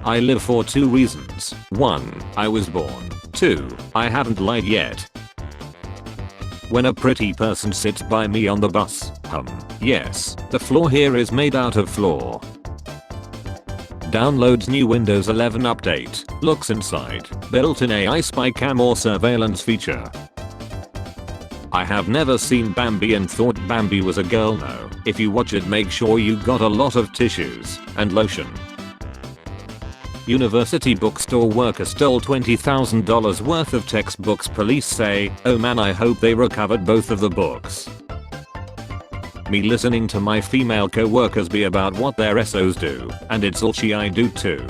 I live for 2 reasons. 1. I was born. 2. I haven't lied yet. When a pretty person sits by me on the bus, yes, the floor here is made out of floor. Downloads new Windows 11 update, looks inside, built-in AI spy cam or surveillance feature. I have never seen Bambi and thought Bambi was a girl. No, if you watch it make sure you got a lot of tissues and lotion. University bookstore worker stole $20,000 worth of textbooks. Police say, oh man, I hope they recovered both of the books. Me listening to my female co-workers be about what their SOs do, and it's all I do too.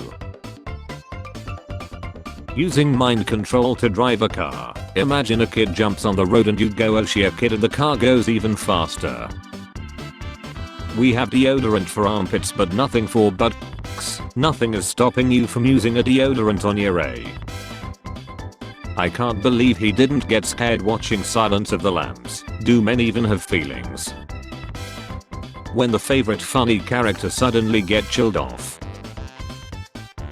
Using mind control to drive a car. Imagine a kid jumps on the road and you go, oh she, a kid, and the car goes even faster. We have deodorant for armpits but nothing for buttocks. Nothing is stopping you from using a deodorant on your A. I can't believe he didn't get scared watching Silence of the Lambs. Do men even have feelings? When the favorite funny character suddenly get chilled off.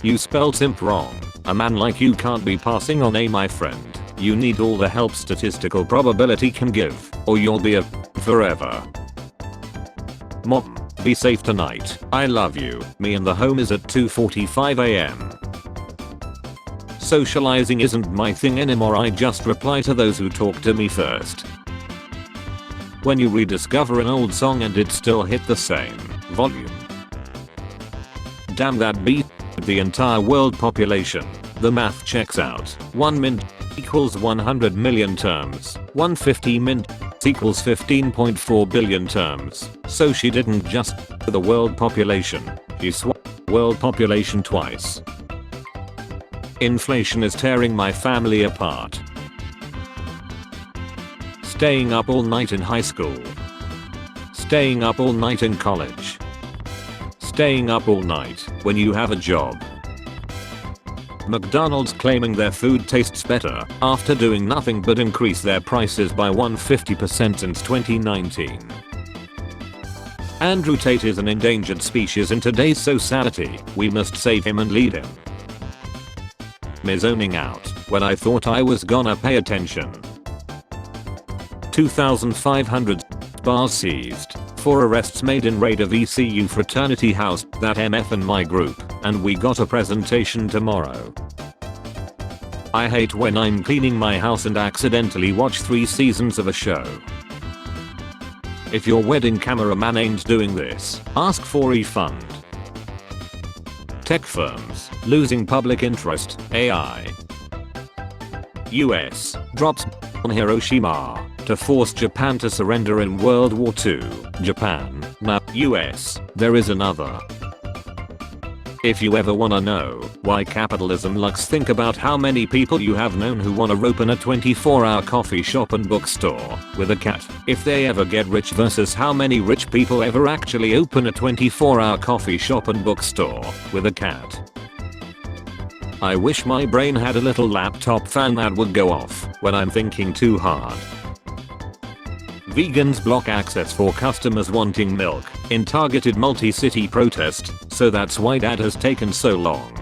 You spelled simp wrong. A man like you can't be passing on A, my friend. You need all the help statistical probability can give, or you'll be a forever. Mom, be safe tonight. I love you. Me and the home is at 2:45 AM. Socializing isn't my thing anymore. I just reply to those who talk to me first. When you rediscover an old song and it still hit the same volume. Damn, that beat the entire world population. The math checks out. 1 min equals 100 million terms. 150 min equals 15.4 billion terms. So she didn't just the world population. She world population twice. Inflation is tearing my family apart. Staying up all night in high school. Staying up all night in college. Staying up all night when you have a job. McDonald's claiming their food tastes better after doing nothing but increase their prices by 150% since 2019. Andrew Tate is an endangered species in today's society. We must save him and lead him. Me zoning out when I thought I was gonna pay attention. 2,500 bars seized. 4 arrests made in raid of ECU fraternity house. That MF and my group, and we got a presentation tomorrow. I hate when I'm cleaning my house and accidentally watch 3 seasons of a show. If your wedding cameraman ain't doing this, ask for refund. Tech firms losing public interest. AI. US drops on Hiroshima to force Japan to surrender in World War II. Japan. Now, US, there is another. If you ever wanna know why capitalism looks, think about how many people you have known who wanna open a 24-hour coffee shop and bookstore with a cat. If they ever get rich versus how many rich people ever actually open a 24-hour coffee shop and bookstore with a cat. I wish my brain had a little laptop fan that would go off when I'm thinking too hard. Vegans block access for customers wanting milk in targeted multi-city protest, so that's why that has taken so long.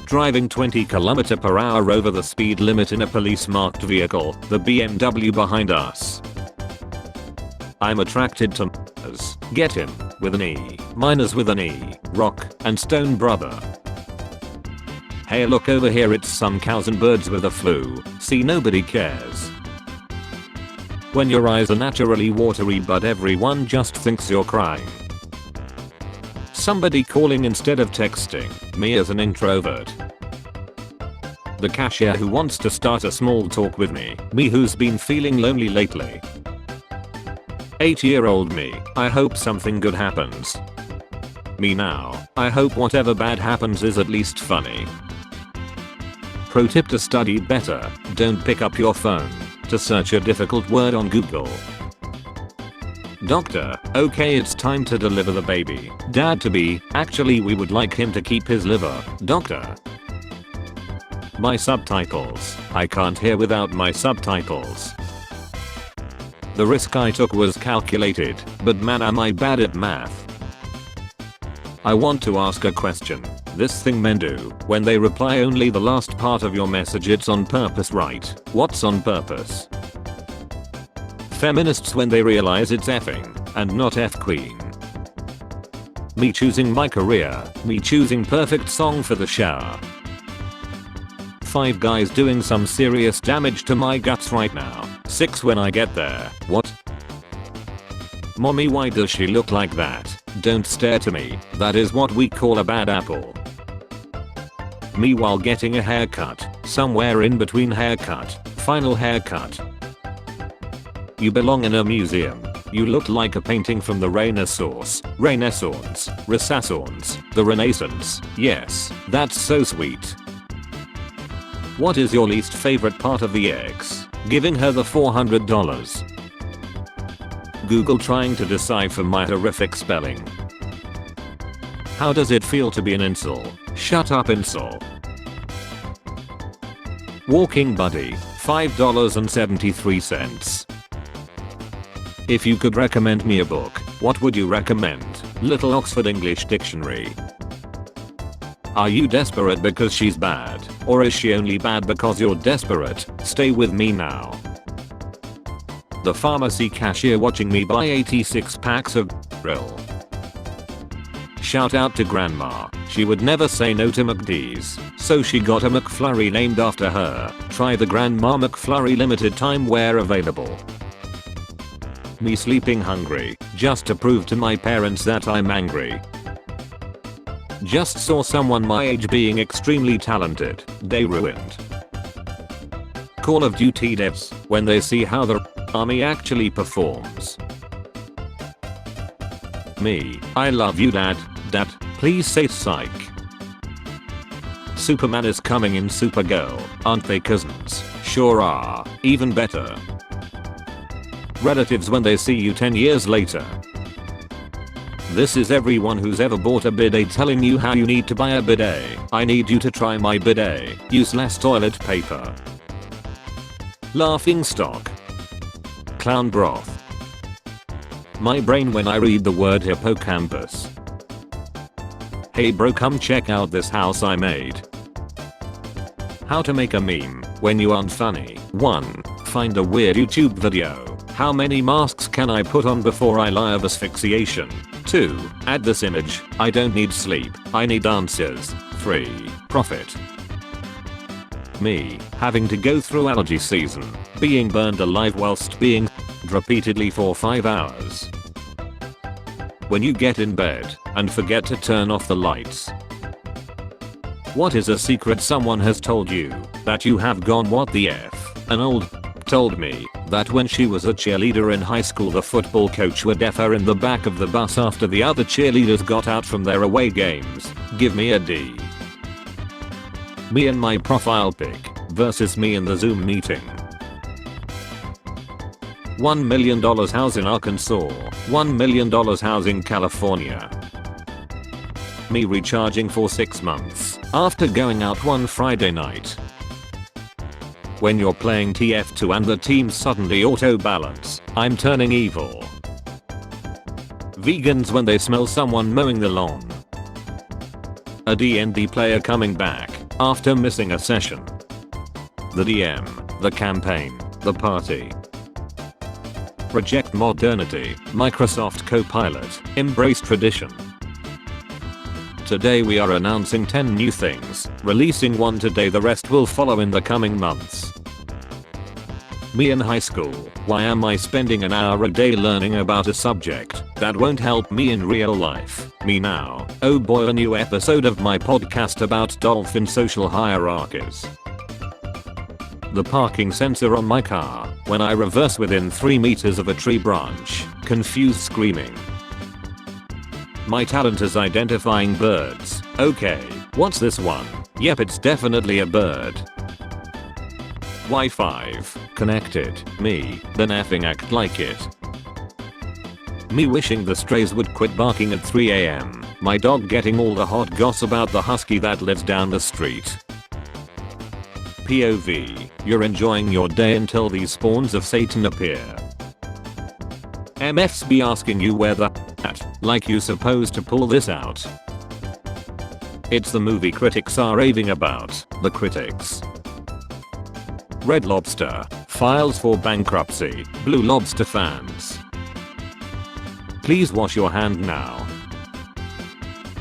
Driving 20 km/h over the speed limit in a police-marked vehicle, the BMW behind us. I'm attracted to miners. Get him, with an E. Miners with an E. Rock and Stone brother. Hey, look over here, it's some cows and birds with a flu. See, nobody cares. When your eyes are naturally watery but everyone just thinks you're crying. Somebody calling instead of texting, me as an introvert. The cashier who wants to start a small talk with me who's been feeling lonely lately. 8-year-old me, I hope something good happens. Me now, I hope whatever bad happens is at least funny. Pro tip to study better, don't pick up your phone to search a difficult word on Google. Doctor, okay, it's time to deliver the baby. Dad to be, actually we would like him to keep his liver. Doctor. My subtitles. I can't hear without my subtitles. The risk I took was calculated, but man am I bad at math. I want to ask a question. This thing men do, when they reply only the last part of your message, it's on purpose, right? What's on purpose? Feminists when they realize it's effing, and not F queen. Me choosing my career, me choosing perfect song for the shower. 5 guys doing some serious damage to my guts right now. 6 when I get there. What? Mommy, why does she look like that? Don't stare to me, that is what we call a bad apple. Me while getting a haircut, somewhere in between haircut, final haircut. You belong in a museum. You look like a painting from the Renaissance, the Renaissance. Yes, that's so sweet. What is your least favorite part of the ex? Giving her the $400. Google trying to decipher my horrific spelling. How does it feel to be an incel? Shut up, incel. Walking buddy, $5.73. If you could recommend me a book, what would you recommend? Little Oxford English Dictionary. Are you desperate because she's bad? Or is she only bad because you're desperate? Stay with me now. The pharmacy cashier watching me buy 86 packs of grill. Shout out to grandma. She would never say no to McD's, so she got a McFlurry named after her. Try the Grandma McFlurry, limited time where available. Me sleeping hungry, just to prove to my parents that I'm angry. Just saw someone my age being extremely talented, day ruined. Call of Duty devs, when they see how the army actually performs. Me, I love you dad, please say psych. Superman is coming in Supergirl, aren't they cousins? Sure are, even better. Relatives when they see you 10 years later. This is everyone who's ever bought a bidet telling you how you need to buy a bidet. I need you to try my bidet. Use less toilet paper. Laughing stock. Clown broth. My brain when I read the word hippocampus. Hey bro, come check out this house I made. How to make a meme when you aren't funny. 1. Find a weird YouTube video. How many masks can I put on before I die of asphyxiation? 2. Add this image. I don't need sleep, I need answers. 3. Profit. Me, having to go through allergy season, being burned alive whilst being repeatedly for 5 hours. When you get in bed and forget to turn off the lights. What is a secret someone has told you that you have gone what the F? An old told me that when she was a cheerleader in high school, the football coach would F her in the back of the bus after the other cheerleaders got out from their away games. Give me a D. Me and my profile pic versus me in the Zoom meeting. $1 million house in Arkansas, $1 million house in California. Me recharging for 6 months after going out one Friday night. When you're playing TF2 and the team suddenly auto-balance, I'm turning evil. Vegans when they smell someone mowing the lawn. A D&D player coming back after missing a session. The DM, the campaign, the party. Reject modernity, Microsoft Copilot, embrace tradition. Today we are announcing 10 new things, releasing one today, the rest will follow in the coming months. Me in high school, why am I spending an hour a day learning about a subject that won't help me in real life? Me now, oh boy, a new episode of my podcast about dolphin social hierarchies. The parking sensor on my car, when I reverse within 3 meters of a tree branch, confused screaming. My talent is identifying birds. Okay, what's this one? Yep, it's definitely a bird. Wi-Fi, connected, me, then effing act like it. Me wishing the strays would quit barking at 3 AM, my dog getting all the hot goss about the husky that lives down the street. POV, you're enjoying your day until these spawns of Satan appear. MFs be asking you where the at, like you supposed to pull this out. It's the movie critics are raving about, The Critics. Red Lobster files for bankruptcy. Blue Lobster fans, please wash your hand now.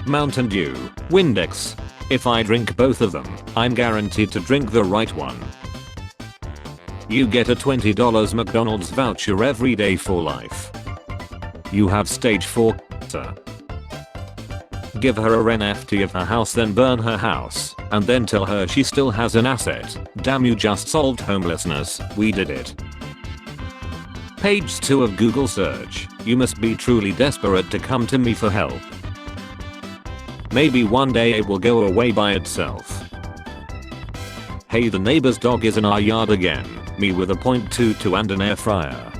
Mountain Dew, Windex. If I drink both of them, I'm guaranteed to drink the right one. You get a $20 McDonald's voucher every day for life. You have stage 4 cancer. Give her a NFT of her house, then burn her house, and then tell her she still has an asset. Damn, you just solved homelessness. We did it. Page 2 of Google search. You must be truly desperate to come to me for help. Maybe one day it will go away by itself. Hey, the neighbor's dog is in our yard again. Me with a .22 and an air fryer.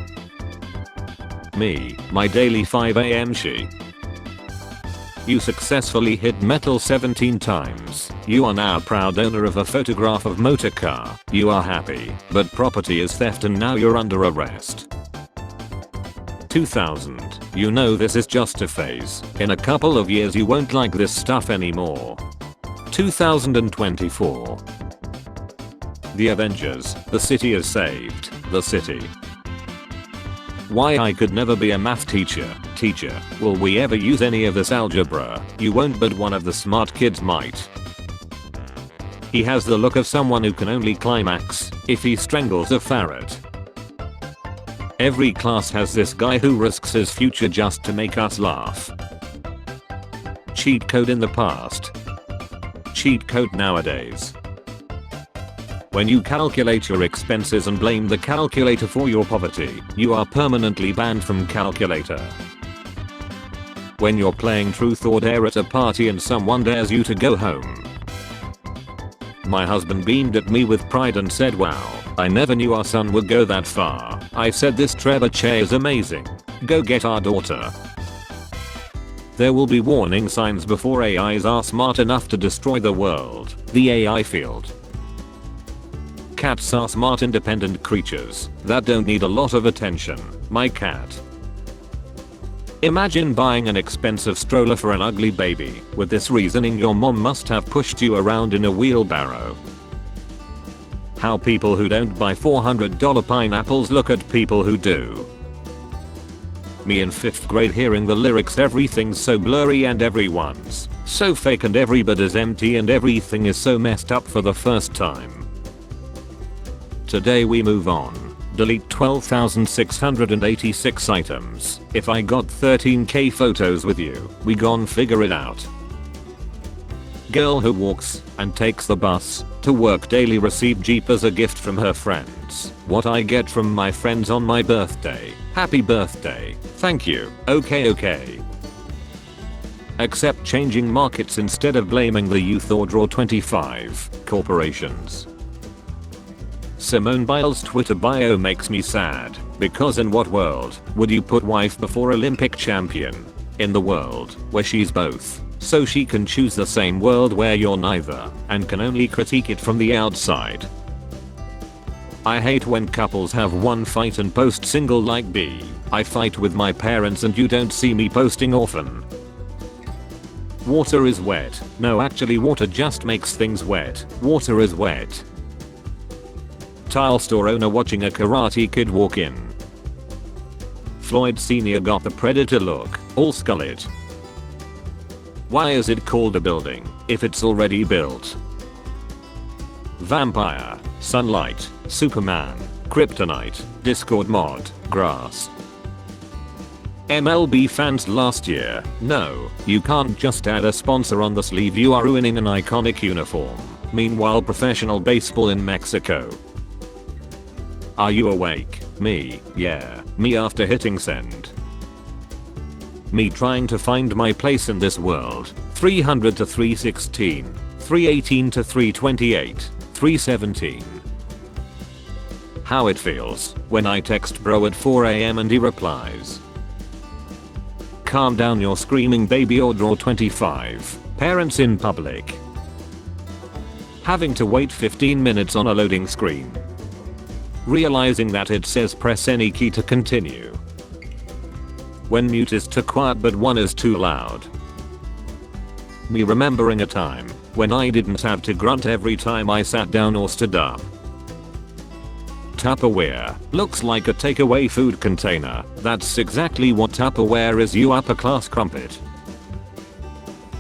Me, my daily 5 AM she. You successfully hit metal 17 times. You are now proud owner of a photograph of motor car. You are happy, but property is theft and now you're under arrest. 2000. You know this is just a phase. In a couple of years you won't like this stuff anymore. 2024. The Avengers. The city is saved. The city. Why I could never be a math teacher. Teacher, will we ever use any of this algebra? You won't, but one of the smart kids might. He has the look of someone who can only climax if he strangles a ferret. Every class has this guy who risks his future just to make us laugh. Cheat code in the past. Cheat code nowadays. When you calculate your expenses and blame the calculator for your poverty, you are permanently banned from calculator. When you're playing truth or dare at a party and someone dares you to go home. My husband beamed at me with pride and said, "Wow, I never knew our son would go that far." I said, "This trebuchet is amazing. Go get our daughter." There will be warning signs before AIs are smart enough to destroy the world. The AI field. Cats are smart, independent creatures that don't need a lot of attention. My cat. Imagine buying an expensive stroller for an ugly baby. With this reasoning, your mom must have pushed you around in a wheelbarrow. How people who don't buy $400 pineapples look at people who do. Me in 5th grade hearing the lyrics, "Everything's so blurry and everyone's so fake and everybody's empty and everything is so messed up" for the first time. Today we move on. Delete 12,686 items. If I got 13k photos with you, we gon' figure it out. Girl who walks and takes the bus to work daily received Jeep as a gift from her friends. What I get from my friends on my birthday. Happy birthday. Thank you. Okay. Accept changing markets instead of blaming the youth or draw 25 corporations. Simone Biles' Twitter bio makes me sad, because in what world would you put wife before Olympic champion? In the world where she's both, so she can choose the same world where you're neither, and can only critique it from the outside. I hate when couples have one fight and post single like B. I fight with my parents and you don't see me posting often. Water is wet. No, actually water just makes things wet. Water is wet. Tile store owner watching a Karate Kid walk in. Floyd Sr. got the Predator look, all skullet. Why is it called a building if it's already built? Vampire, sunlight, Superman, kryptonite, Discord mod, grass. MLB fans last year. No, you can't just add a sponsor on the sleeve, you are ruining an iconic uniform. Meanwhile, professional baseball in Mexico. Are you awake? Me, yeah, me after hitting send. Me trying to find my place in this world. 300 to 316, 318 to 328, 317. How it feels when I text bro at 4 AM and he replies. Calm down, you're screaming baby, or draw 25. Parents in public. Having to wait 15 minutes on a loading screen. Realizing that it says press any key to continue. When mute is too quiet but one is too loud. Me remembering a time when I didn't have to grunt every time I sat down or stood up. Tupperware looks like a takeaway food container. That's exactly what Tupperware is, you upper class crumpet.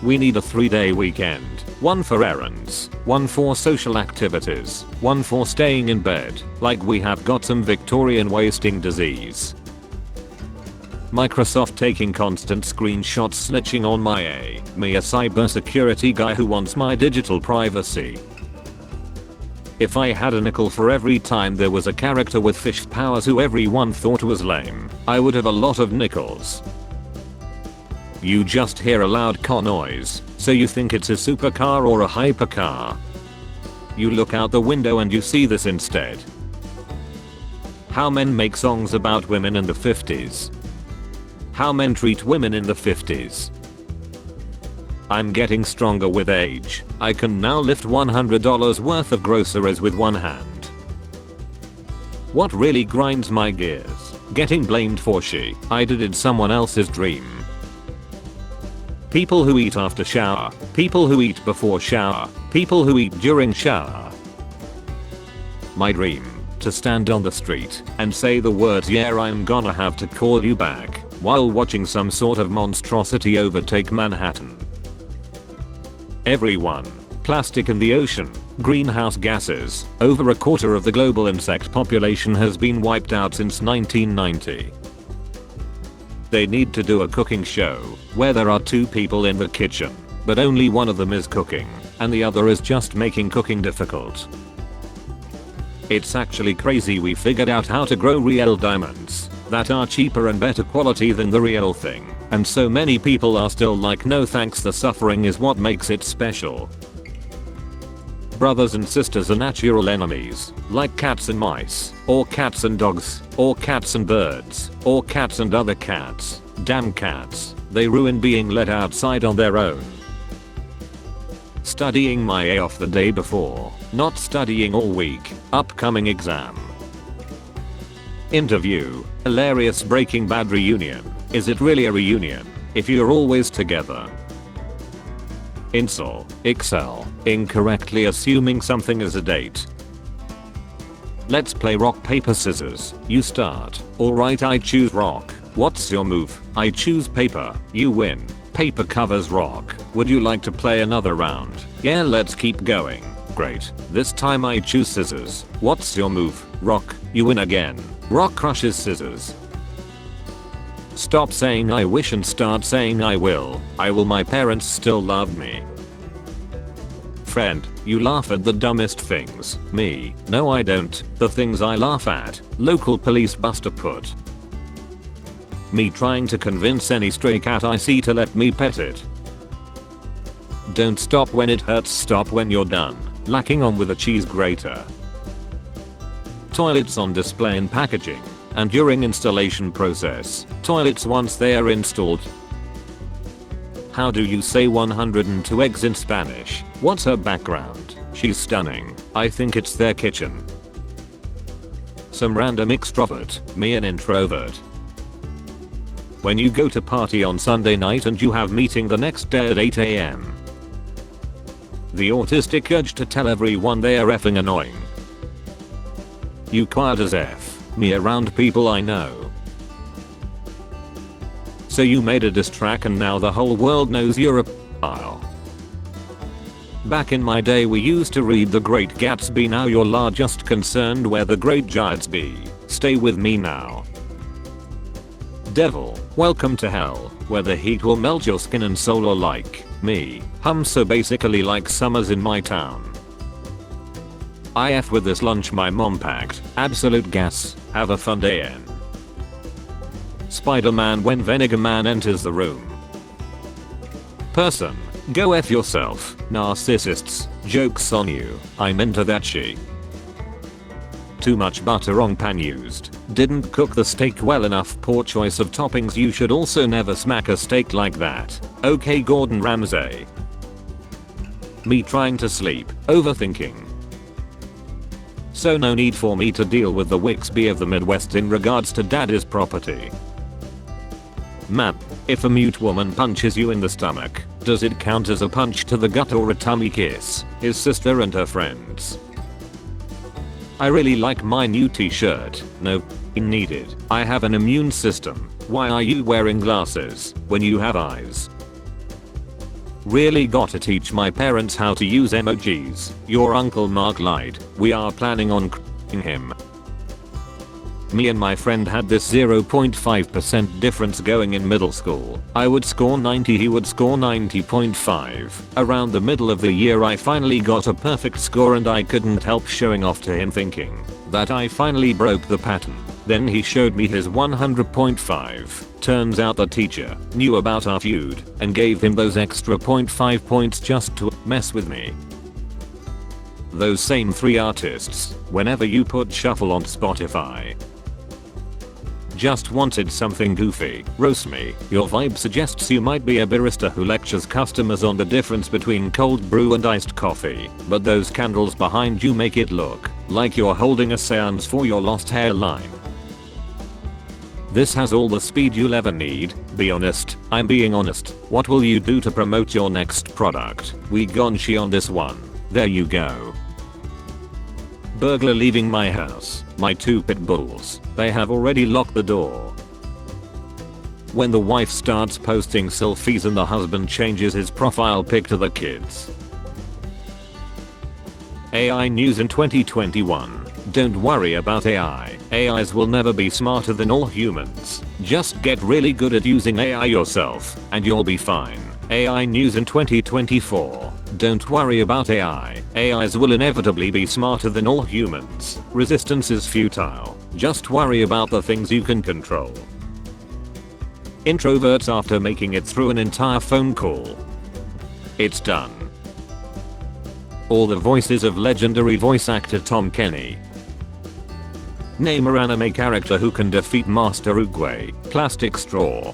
We need a 3-day weekend. One for errands, one for social activities, one for staying in bed, like we have got some Victorian wasting disease. Microsoft taking constant screenshots snitching on me a cybersecurity guy who wants my digital privacy. If I had a nickel for every time there was a character with fish powers who everyone thought was lame, I would have a lot of nickels. You just hear a loud car noise, so you think it's a supercar or a hypercar. You look out the window and you see this instead. How men make songs about women in the 50s. How men treat women in the 50s. I'm getting stronger with age. I can now lift $100 worth of groceries with one hand. What really grinds my gears? Getting blamed for I did it someone else's dream. People who eat after shower. People who eat before shower. People who eat during shower. My dream. To stand on the street and say the words "yeah, I'm gonna have to call you back" while watching some sort of monstrosity overtake Manhattan. Everyone. Plastic in the ocean. Greenhouse gases. Over a quarter of the global insect population has been wiped out since 1990. They need to do a cooking show where there are 2 people in the kitchen, but only one of them is cooking and the other is just making cooking difficult. It's actually crazy we figured out how to grow real diamonds that are cheaper and better quality than the real thing, and so many people are still like, no thanks, the suffering is what makes it special. Brothers and sisters are natural enemies, like cats and mice, or cats and dogs, or cats and birds, or cats and other cats. Damn cats, they ruin being let outside on their own. Studying my A off the day before, not studying all week, upcoming exam. Interview, hilarious Breaking Bad reunion. Is it really a reunion if you're always together? Incel, Excel, incorrectly assuming something is a date. Let's play rock paper scissors. You start. Alright, I choose rock. What's your move? I choose paper. You win. Paper covers rock. Would you like to play another round? Yeah, let's keep going. Great. This time I choose scissors. What's your move? Rock. You win again. Rock crushes scissors. Stop saying I wish and start saying I will. I will. My parents still love me. Friend, you laugh at the dumbest things. Me, no I don't. The things I laugh at. Local police buster put. Me trying to convince any stray cat I see to let me pet it. Don't stop when it hurts, stop when you're done. Lacking on with a cheese grater. Toilets on display in packaging. And during installation process. Toilets once they are installed. How do you say 102 eggs in Spanish? What's her background? She's stunning. I think it's their kitchen. Some random extrovert, me an introvert. When you go to party on Sunday night and you have meeting the next day at 8 AM. The autistic urge to tell everyone they are effing annoying. You quiet as F. Me around people I know. So you made a diss track and now the whole world knows you're a p***ile. Back in my day we used to read The Great Gatsby, now you're largest concerned where the great giants be. Stay with me now. Devil, welcome to hell, where the heat will melt your skin and soul like me. So basically like summers in my town. I F with this lunch my mom packed. Absolute gas. Have a fun day N. Spider-Man when Vinegar Man enters the room. Person. Go F yourself. Narcissists. Joke's on you. I'm into that shit. Too much butter on pan used. Didn't cook the steak well enough. Poor choice of toppings. You should also never smack a steak like that. Okay, Gordon Ramsay. Me trying to sleep. Overthinking. So no need for me to deal with the Wixby of the Midwest in regards to daddy's property. Man, if a mute woman punches you in the stomach, Does it count as a punch to the gut or a tummy kiss? His sister and her friends. I really like my new t-shirt. No needed. I have an immune system. Why are you wearing glasses when you have eyes? Really gotta teach my parents how to use emojis. Your Uncle Mark lied. We are planning on c***ing him. Me and my friend had this 0.5% difference going in middle school. I would score 90, he would score 90.5. Around the middle of the year I finally got a perfect score and I couldn't help showing off to him, thinking that I finally broke the pattern. Then he showed me his 100.5. Turns out the teacher knew about our feud and gave him those extra 0.5 points just to mess with me. Those same 3 artists, whenever you put shuffle on Spotify. Just wanted something goofy. Roast me. Your vibe suggests you might be a barista who lectures customers on the difference between cold brew and iced coffee, but those candles behind you make it look like you're holding a seance for your lost hairline. This has all the speed you'll ever need. Be honest. I'm being honest. What will you do to promote your next product? We gonshi on this one. There you go. Burglar leaving my house. My 2 pit bulls. They have already locked the door. When the wife starts posting selfies and the husband changes his profile pic to the kids. AI news in 2021. Don't worry about AI. AIs will never be smarter than all humans. Just get really good at using AI yourself and you'll be fine. AI news in 2024. Don't worry about AI. AIs will inevitably be smarter than all humans. Resistance is futile. Just worry about the things you can control. Introverts after making it through an entire phone call. It's done. All the voices of legendary voice actor Tom Kenny. Name an anime character who can defeat Master Oogway. Plastic straw.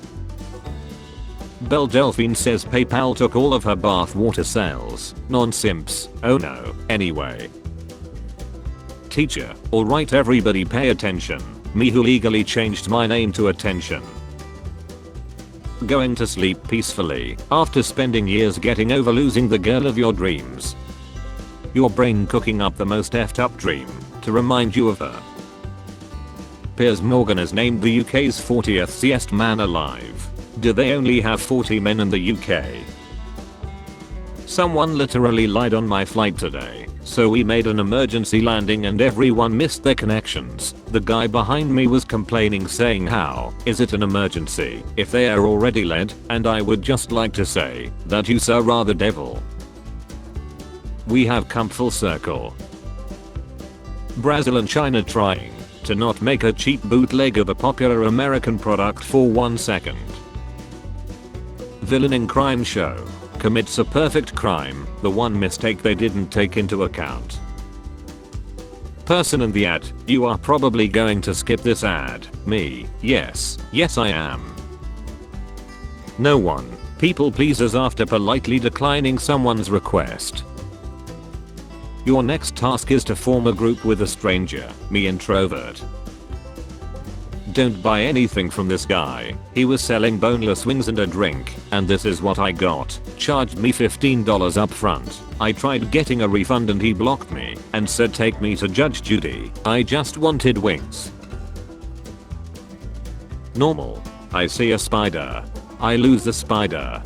Belle Delphine says PayPal took all of her bath water sales. Non-simps. Oh no. Anyway. Teacher. Alright everybody pay attention. Me who legally changed my name to Attention. Going to sleep peacefully after spending years getting over losing the girl of your dreams. Your brain cooking up the most effed up dream to remind you of her. Piers Morgan is named the UK's 40th sexiest man alive. Do they only have 40 men in the UK? Someone literally lied on my flight today, so we made an emergency landing and everyone missed their connections. The guy behind me was complaining saying how is it an emergency if they are already led, and I would just like to say that you sir are the devil. We have come full circle. Brazil and China trying to not make a cheap bootleg of a popular American product for 1 second. Villain in crime show commits a perfect crime, the one mistake they didn't take into account. Person in the ad, you are probably going to skip this ad. Me, yes I am. No one. People pleasers after politely declining someone's request. Your next task is to form a group with a stranger. Me introvert. Don't buy anything from this guy. He was selling boneless wings and a drink, and this is what I got. Charged me $15 up front. I tried getting a refund and he blocked me and said take me to Judge Judy. I just wanted wings. Normal. I see a spider. I lose the spider.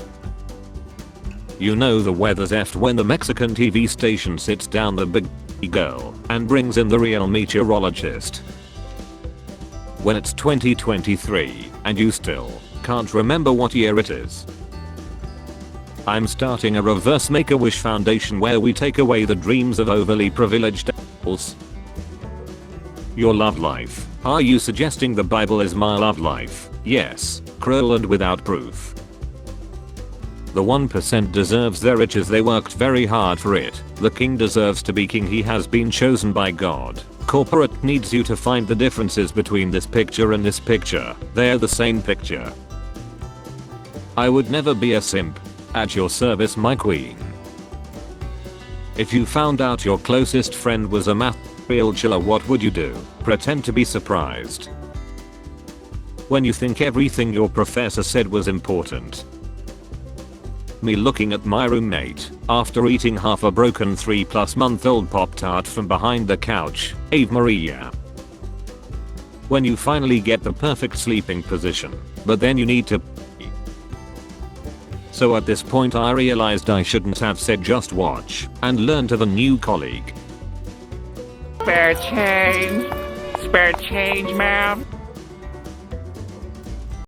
You know the weather's effed when the Mexican TV station sits down the big girl and brings in the real meteorologist. When it's 2023 and you still can't remember what year it is. I'm starting a reverse Make-A-Wish Foundation where we take away the dreams of overly privileged adults. Your love life. Are you suggesting the Bible is my love life? Yes, cruel and without proof. The 1% deserves their riches, they worked very hard for it. The king deserves to be king, he has been chosen by God. Corporate needs you to find the differences between this picture and this picture. They are the same picture. I would never be a simp. At your service my queen. If you found out your closest friend was a material chiller, what would you do? Pretend to be surprised. When you think everything your professor said was important. Me looking at my roommate after eating half a broken 3+ month-old Pop-Tart from behind the couch. Ave Maria. When you finally get the perfect sleeping position, but then you need to pee. So at this point I realized I shouldn't have said just watch, and learned of a new colleague. Spare change. Spare change, ma'am.